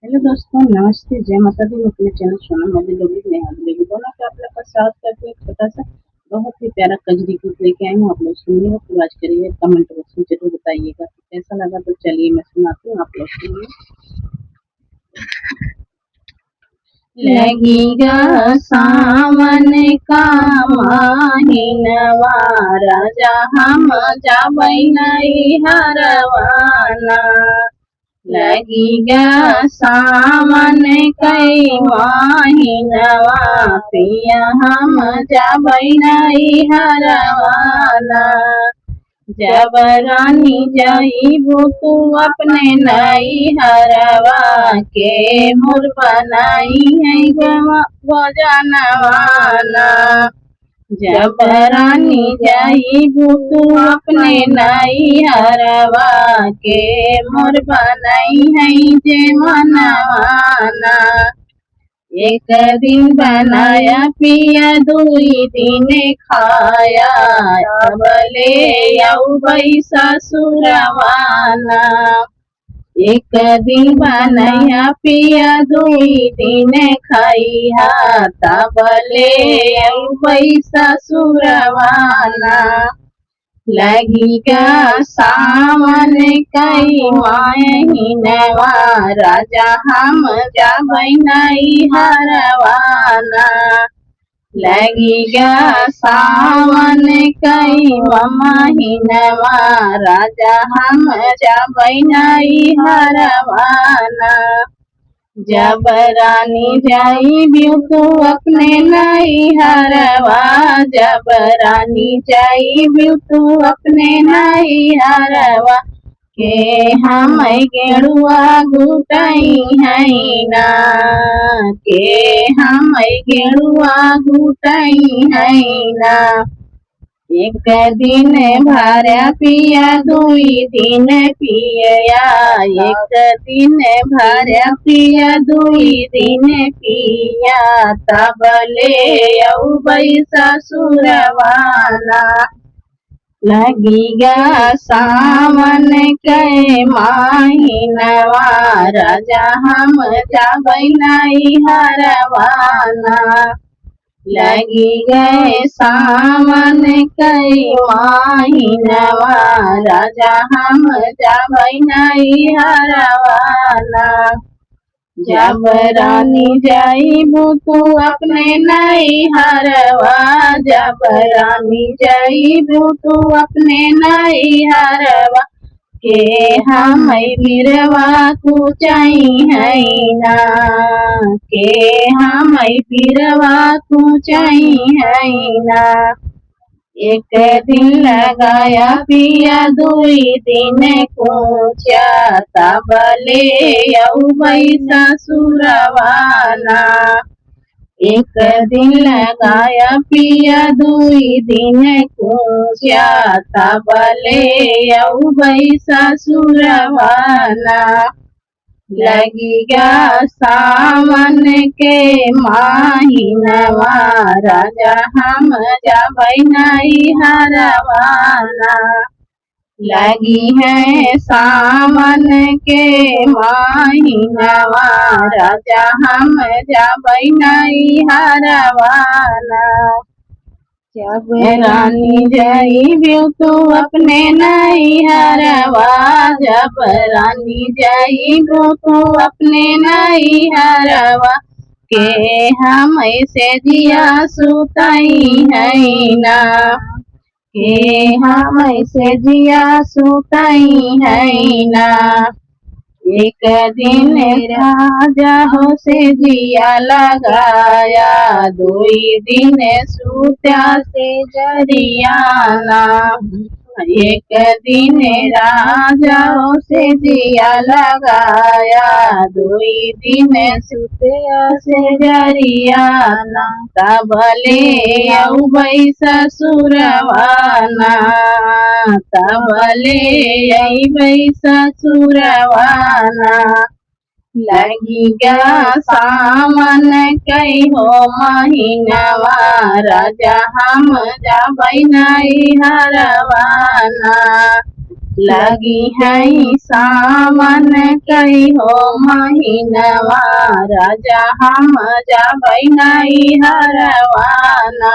Hello दोस्तों, नमस्ते, जय माता दी। मैं अपने चैनल सोनम मोदी लोगी में हाजिर होगी दोनों के आप लोग का स्वागत करते हैं। एक छोटा सा बहुत ही प्यारा कजरी गीत लेके आई हूँ। आप लोग सुनिएगा, फिर आज करिए, कमेंट बॉक्स में जरूर बताइएगा कैसा लगा। तो चलिए मैं सुनाती हूँ, आप लोग सुनिए। लगेगा सावन का महीनवा, राजा हम जाबै नहीं हरवाना। लगेगा सावन कई महीनवा, पिया हम जाबै नहीं हरवाना। जब रानी जाइबू तू अपने नई हरवा के, मोर बनाई है गजनवाना। जब रानी जाइबू तू अपने नई हरवा के, मोर बनाई है जे मनवाना। एक दिन बनाया पिया दुई दिन खाया, अब ले आऊ बैसा सुरवाना। एक दिन बनाया पिया दुई दिन खाइया, तब ले आऊ बैसा सुरवाना। लगेगा सावन कई महीनवा, राजा हम जाबै नहीं हरवाना। लगेगा सावन कई महीनवा, राजा हम जाबै नहीं हरवाना। जब रानी जाइबू तू अपने नई हरवा, जब रानी जाइबू तू अपने नई हरवा के, हम गेरुआ घुटाई है ना, के हम गेरुआ घुटाई है ना। एक दिन भरा पिया दुई दिन पिया, एक दिन भरा पिया दुई दिन पिया, तब ले आऊ बैसा सुरवाना। लगेगा सावन के महीनवा, राजा हम जाबै नहीं हरवाना। लगेगा सावन कई महीनवा, राजा हम जाबै नहीं हरवाना। जब रानी जाइबू तू अपने नई हरवा, जब रानी जाइबू तू अपने नई हरवा के, हम बिरवा कुचाई है ना, के हम बिरवा कुचाई है ना। एक दिन लगाया पिया दुई दिन कोचा, तब ले आऊ बैसा सुरवाना। एक दिन लगाया पिया दुई दिन कोचा, तब ले आऊ बैसा सुरवाना। लगेगा सावन के महीनवा, राजा हम जाबै नहीं हरवाना। लगी है सावन के महीनवा, राजा हम जाबै नहीं हरवाना। जब रानी जाइबू तू अपने नई हरवा, जब रानी जाइबू तू अपने नई हरवा के, हम से जिया सुताई है ना, के हम से जिया सुताई है ना। एक दिन राजा हो से जिया लगाया, दुई दिन सूत्या से जरियाना। एक दिन राजा हो से जिया लगाया, दुई दिन सूत्या से जरियाना, तब ले आऊ बैसा सुरवाना, तब ले आई बैसा सुरवाना। लगेगा सावन कई हो महीनवा, राजा हम जाबै नहीं हरवाना। लगी है सावन कई हो महीनवा राजा हम जाबै नहीं हरवाना।